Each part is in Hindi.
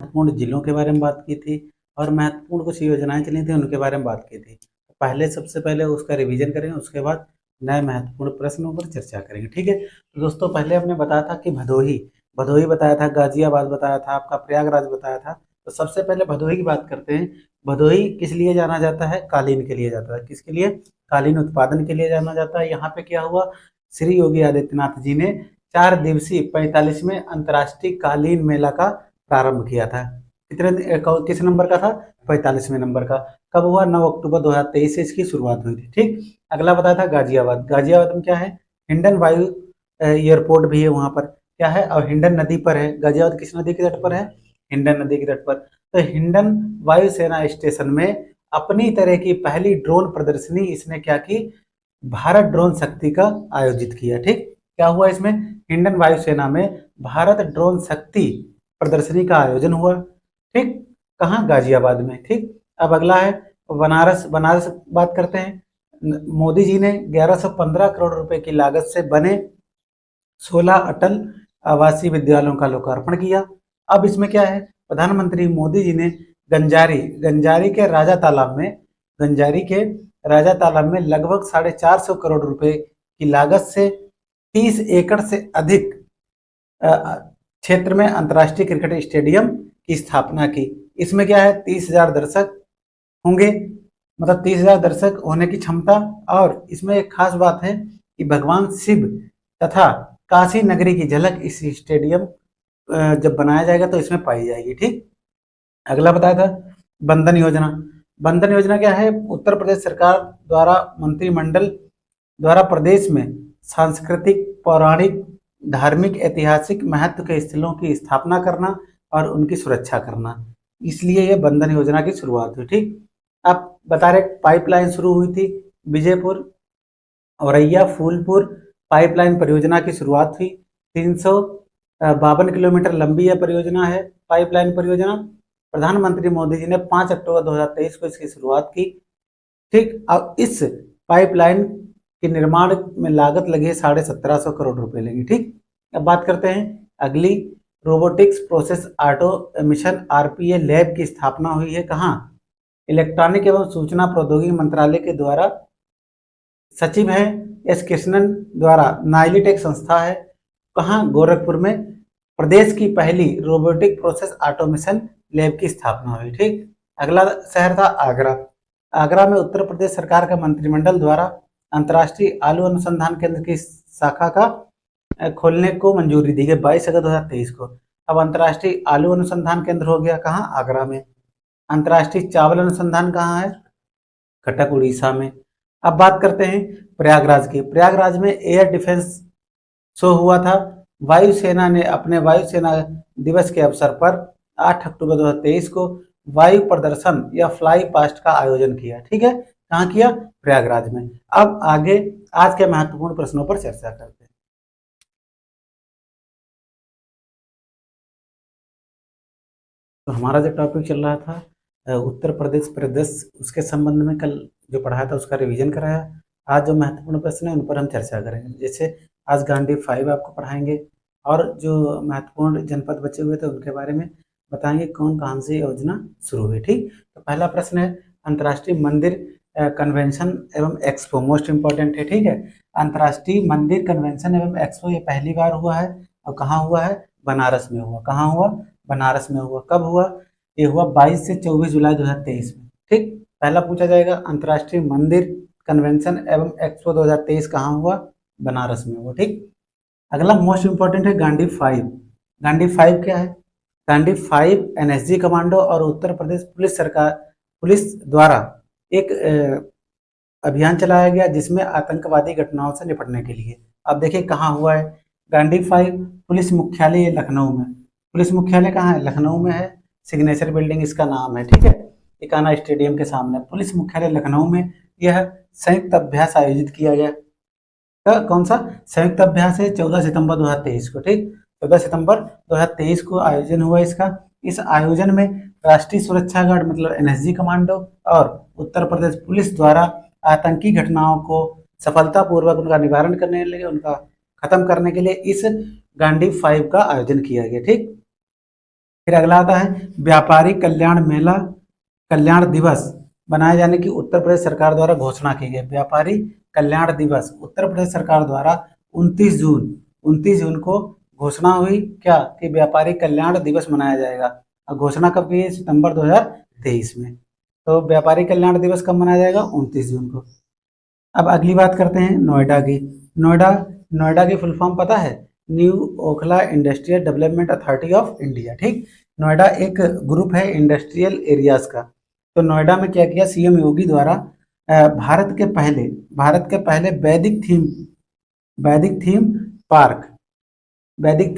महत्वपूर्ण जिलों के बारे में बात की थी और महत्वपूर्ण कुछ योजनाएं चली थी उनके बारे में बात की थी। पहले सबसे पहले उसका रिवीजन करेंगे, उसके बाद नए महत्वपूर्ण प्रश्नों पर चर्चा करेंगे। ठीक है, तो दोस्तों पहले हमने बताया था कि भदोही भदोही बताया था, गाजियाबाद बताया था, आपका प्रयागराज बताया था। तो सबसे पहले भदोही की बात करते हैं। भदोही किस लिए जाना जाता है? कालीन के लिए जाता है। किसके लिए? कालीन उत्पादन के लिए जाना जाता है। यहाँ पे क्या हुआ, श्री योगी आदित्यनाथ जी ने 4 दिवसीय 45वें अंतर्राष्ट्रीय कालीन मेला का प्रारंभ किया था। किस नंबर का था? 45वें नंबर का। कब हुआ? 9 अक्टूबर 2023 से इसकी शुरुआत हुई थी। ठीक, अगला बताया था गाजियाबाद। गाजियाबाद में क्या है? हिंडन वायु एयरपोर्ट भी है वहां पर। क्या है? और हिंडन नदी पर है। गाजियाबाद किस नदी के तट पर है? हिंडन नदी के तट पर। तो हिंडन वायुसेना स्टेशन में अपनी तरह की पहली ड्रोन प्रदर्शनी इसने क्या की? भारत ड्रोन शक्ति का आयोजित किया। ठीक, क्या हुआ इसमें? हिंडन वायुसेना में भारत ड्रोन शक्ति प्रदर्शनी का आयोजन हुआ। ठीक, कहाँ? गाजियाबाद में। ठीक, अब अगला है बनारस। बनारस बात करते हैं। मोदी जी ने 1115 करोड़ रुपए की लागत से बने 16 अटल आवासीय विद्यालयों का लोकार्पण किया। अब इसमें क्या है? प्रधानमंत्री मोदी जी ने गंजारी गंजारी के राजा तालाब में गंजारी के राजा तालाब में लगभग 450 करोड़ रुपए की लागत से 30 एकड़ से अधिक क्षेत्र में अंतर्राष्ट्रीय क्रिकेट स्टेडियम की स्थापना की। इसमें क्या है? 30,000 दर्शक होंगे, मतलब 30,000 दर्शक होने की क्षमता। और इसमें एक खास बात है कि भगवान शिव तथा काशी नगरी की झलक इस स्टेडियम जब बनाया जाएगा तो इसमें पाई जाएगी। ठीक, अगला बताया था बंधन योजना। बंधन योजना क्या है? उत्तर प्रदेश सरकार द्वारा मंत्रिमंडल द्वारा प्रदेश में सांस्कृतिक, पौराणिक, धार्मिक, ऐतिहासिक महत्व के स्थलों की स्थापना करना और उनकी सुरक्षा करना, इसलिए यह बंधन योजना की शुरुआत हुई। ठीक, आप बता रहे पाइपलाइन शुरू हुई थी विजयपुर औरैया फूलपुर पाइपलाइन परियोजना की शुरुआत हुई। 352 किलोमीटर लंबी यह परियोजना है, पाइपलाइन परियोजना। प्रधानमंत्री मोदी जी ने 5 अक्टूबर 2023 को इसकी शुरुआत की। ठीक, अब इस पाइपलाइन के निर्माण में लागत लगी है 1750 करोड़ रुपए लगी। ठीक, अब बात करते हैं अगली। Robotics process automation RPA lab की स्थापना हुई है। कहाँ? इलेक्ट्रॉनिक एवं सूचना प्रौद्योगिकी मंत्रालय के द्वारा। सचिव है एस कृष्णन द्वारा नाइलिटेक संस्था है। कहाँ? गोरखपुर में। प्रदेश की पहली रोबोटिक प्रोसेस ऑटोमेशन लैब की स्थापना हुई। ठीक, अगला शहर था आगरा। आगरा में उत्तर प्रदेश सरकार का मंत्रिमंडल द्वारा अंतर्राष्ट्रीय आलू अनुसंधान केंद्र की शाखा का खोलने को मंजूरी दी गई 22 अगस्त 2023 को। अब अंतर्राष्ट्रीय आलू अनुसंधान केंद्र हो गया कहाँ? आगरा में। अंतर्राष्ट्रीय चावल अनुसंधान कहाँ है? कटक उड़ीसा में। अब बात करते हैं प्रयागराज की। प्रयागराज में एयर डिफेंस शो हुआ था। वायुसेना ने अपने वायुसेना दिवस के अवसर पर 8 अक्टूबर 2023 को वायु प्रदर्शन या फ्लाई पास्ट का आयोजन किया। ठीक है, कहाँ किया? प्रयागराज में। अब आगे आज के महत्वपूर्ण प्रश्नों पर चर्चा करते हैं। तो हमारा जो टॉपिक चल रहा था उत्तर प्रदेश परिदृश्य, उसके संबंध में कल जो पढ़ाया था उसका रिवीजन कराया। आज जो महत्वपूर्ण प्रश्न है उन पर हम चर्चा करेंगे। जैसे आज गांधी 5 आपको पढ़ाएंगे और जो महत्वपूर्ण जनपद बचे हुए थे उनके बारे में बताएंगे कौन कौन सी योजना शुरू हुई। ठीक, तो पहला प्रश्न है अंतर्राष्ट्रीय मंदिर कन्वेंशन एवं एक्सपो, मोस्ट इंपॉर्टेंट है। ठीक है, अंतर्राष्ट्रीय मंदिर कन्वेंशन एवं एक्सपो ये पहली बार हुआ है और कहाँ हुआ है? बनारस में हुआ। कहाँ हुआ? बनारस में हुआ। कब हुआ? ये हुआ 22 से 24 जुलाई 2023 में। ठीक, पहला पूछा जाएगा अंतर्राष्ट्रीय मंदिर कन्वेंशन एवं एक्सपो 2023 कहाँ हुआ? बनारस में हुआ। ठीक, अगला मोस्ट इंपॉर्टेंट है गांधी 5। गांधी 5 क्या है? गांधी 5 एनएसजी कमांडो और उत्तर प्रदेश पुलिस द्वारा एक अभियान चलाया गया जिसमें आतंकवादी घटनाओं से निपटने के लिए। अब देखिए कहाँ हुआ है गांधी 5। पुलिस मुख्यालय लखनऊ में। पुलिस मुख्यालय कहाँ है? लखनऊ में है। सिग्नेचर बिल्डिंग इसका नाम है। ठीक है, इकाना स्टेडियम के सामने पुलिस मुख्यालय लखनऊ में यह संयुक्त अभ्यास आयोजित किया गया। कौन सा संयुक्त अभ्यास है? 14 सितंबर 2023 को। ठीक, 14 सितंबर 2023 को आयोजन हुआ इसका। इस आयोजन में राष्ट्रीय सुरक्षा गार्ड मतलब एनएसजी कमांडो और उत्तर प्रदेश पुलिस द्वारा आतंकी घटनाओं को सफलतापूर्वक उनका निवारण करने के लिए, उनका खत्म करने के लिए इस गांधी 5 का आयोजन किया गया। ठीक, फिर अगला आता है व्यापारी कल्याण मेला कल्याण दिवस बनाए जाने की उत्तर प्रदेश सरकार द्वारा घोषणा की गई। व्यापारी कल्याण दिवस उत्तर प्रदेश सरकार द्वारा 29 जून को घोषणा हुई क्या कि व्यापारी कल्याण दिवस मनाया जाएगा। और घोषणा कब की है? सितंबर 2023 में। तो व्यापारी कल्याण दिवस कब मनाया जाएगा? 29 जून को। अब अगली बात करते हैं नोएडा की। नोएडा की फुल फॉर्म पता है? New Okhla industrial development authority of India. ठीक, नोएडा एक ग्रुप है इंडस्ट्रियल एरियाज का। तो नोएडा में क्या किया सीएम योगी द्वारा भारत के पहले वैदिक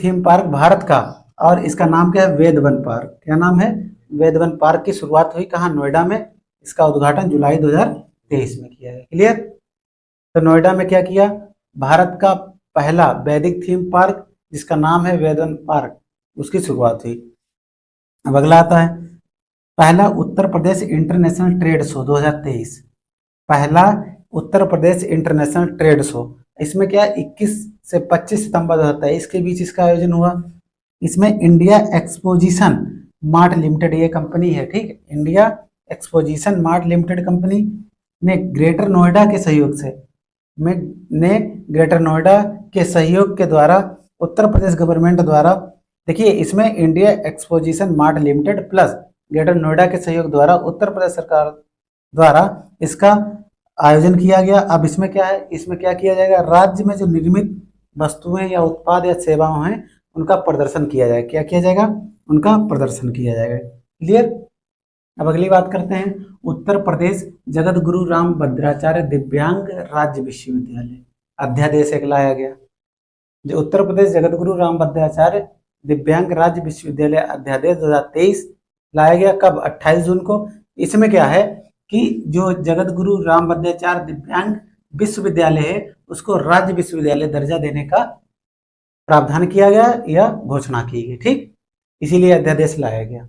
थीम पार्क भारत का, और इसका नाम क्या है? वेदवन पार्क। क्या नाम है? वेदवन पार्क की शुरुआत हुई कहाँ? नोएडा में। इसका उद्घाटन जुलाई 2023 में किया गया। क्लियर? तो नोएडा में क्या किया? भारत का पहला वैदिक थीम पार्क जिसका नाम है वेदवन पार्क, उसकी शुरुआत हुई। अब अगला आता है पहला Uttar Pradesh international trade show 2023। पहला Uttar Pradesh international trade show, इसमें क्या 21 से 25 सितंबर 2023 के बीच इसका आयोजन हुआ। इसमें इंडिया एक्सपोजिशन मार्ट लिमिटेड ये कंपनी है, ठीक, India exposition mart limited company ने ग्रेटर नोएडा के सहयोग के द्वारा उत्तर प्रदेश गवर्नमेंट द्वारा, देखिए इसमें India exposition mart limited plus greater Noida के सहयोग द्वारा उत्तर प्रदेश सरकार द्वारा इसका आयोजन किया गया। अब इसमें क्या है? इसमें क्या किया जाएगा? राज्य में जो निर्मित वस्तुएं या उत्पाद या सेवाएं हैं उनका प्रदर्शन किया जाएगा। क्या किया जाएगा? उनका प्रदर्शन किया जाएगा। क्लियर? अब अगली बात करते हैं उत्तर प्रदेश जगत गुरु राम भद्राचार्य दिव्यांग राज्य विश्वविद्यालय अध्यादेश एक लाया गया। जो उत्तर प्रदेश जगत गुरु राम भद्राचार्य दिव्यांग राज्य विश्वविद्यालय अध्यादेश 2023 लाया गया। कब? 28 जून को। इसमें क्या है कि जो जगत गुरु राम भद्राचार्य दिव्यांग विश्वविद्यालय है उसको राज्य विश्वविद्यालय दर्जा देने का प्रावधान किया गया या घोषणा की गई। ठीक, इसीलिए अध्यादेश लाया गया।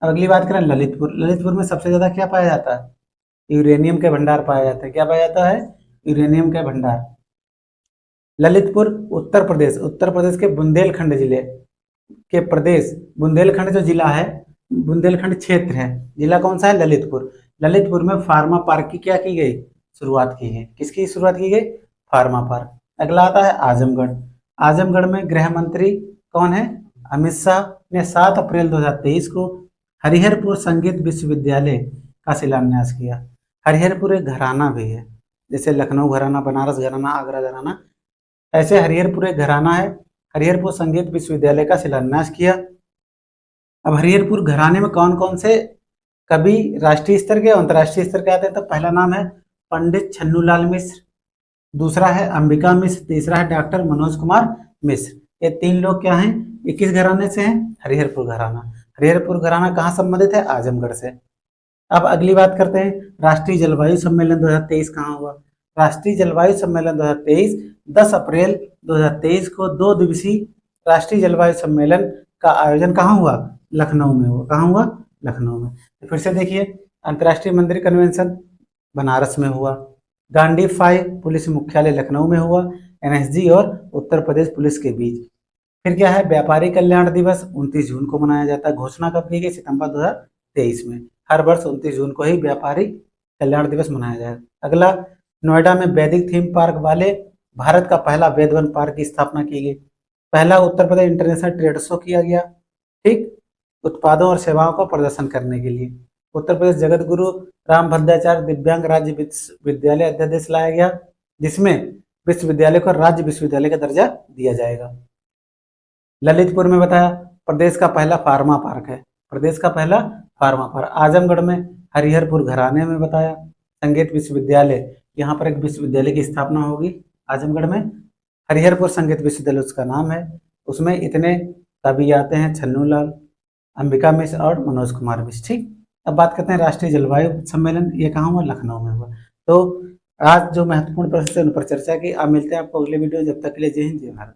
अब अगली बात करें ललितपुर में सबसे ज्यादा क्या पाया जाता है? यूरेनियम के भंडार पाया जाता है। क्या पाया जाता है? यूरेनियम के भंडार। ललितपुर उत्तर प्रदेश के बुंदेलखंड जिले के बुंदेलखंड जो जिला है, बुंदेलखंड क्षेत्र है, जिला कौन सा है? ललितपुर में फार्मा पार्क की क्या की गई? शुरुआत की गई। किसकी शुरुआत की गई? Pharma park. अगला आता है आजमगढ़ में गृह मंत्री कौन है? अमित शाह ने 7 अप्रैल 2023 को हरिहरपुर संगीत विश्वविद्यालय का शिलान्यास किया। हरिहरपुर एक घराना भी है, जैसे लखनऊ घराना, बनारस घराना, आगरा घराना, ऐसे हरिहरपुर एक घराना है। हरिहरपुर संगीत विश्वविद्यालय का शिलान्यास किया। अब हरिहरपुर घराने में कौन कौन से कवि राष्ट्रीय स्तर के अंतर्राष्ट्रीय स्तर के आते हैं? तो पहला नाम है पंडित छन्नूलाल मिश्र, दूसरा है अंबिका मिश्र, तीसरा है डॉक्टर मनोज कुमार मिश्र। ये 3 लोग क्या हैं? 21 घराने से हैं। हरिहरपुर घराना कहाँ संबंधित है? आजमगढ़ से। अब अगली बात करते हैं राष्ट्रीय जलवायु सम्मेलन 2023 कहाँ हुआ? राष्ट्रीय जलवायु सम्मेलन 2023 10 अप्रैल 2023 को 2 दिवसीय राष्ट्रीय जलवायु सम्मेलन का आयोजन कहाँ हुआ? लखनऊ में हुआ। कहाँ हुआ? लखनऊ में। तो फिर से देखिए, अंतर्राष्ट्रीय मंदिर कन्वेंशन बनारस में हुआ, गांधी 5 पुलिस मुख्यालय लखनऊ में हुआ, एनएसजी और उत्तर प्रदेश पुलिस के बीच। फिर क्या है? व्यापारी कल्याण दिवस 29 जून को मनाया जाता है। घोषणा कब की गई? सितंबर 2023 में। हर वर्ष 29 जून को ही व्यापारी कल्याण दिवस मनाया जाएगा। अगला, नोएडा में वैदिक थीम पार्क वाले भारत का पहला वेदवन पार्क की स्थापना की गई। पहला Uttar Pradesh international trade show किया गया, ठीक, उत्पादों और सेवाओं का प्रदर्शन करने के लिए। उत्तर प्रदेश जगत गुरु राम भद्राचार्य दिव्यांग राज्य विश्वविद्यालय अध्यादेश लाया गया, जिसमें विश्वविद्यालय को राज्य विश्वविद्यालय का दर्जा दिया जाएगा। ललितपुर में बताया प्रदेश का पहला फार्मा पार्क है, आजमगढ़ में हरिहरपुर घराने में बताया संगीत विश्वविद्यालय, यहाँ पर एक विश्वविद्यालय की स्थापना होगी आजमगढ़ में, हरिहरपुर संगीत विश्वविद्यालय उसका नाम है। उसमें इतने कवि आते हैं, छन्नूलाल, अंबिका मिश्र और मनोज कुमार मिश्र। ठीक, अब बात करते हैं राष्ट्रीय जलवायु सम्मेलन, ये कहाँ हुआ? लखनऊ में हुआ। तो आज जो महत्वपूर्ण प्रश्न है उन पर चर्चा की। अब मिलते हैं आपको अगले वीडियो, जब तक के लिए जय हिंद जय भारत।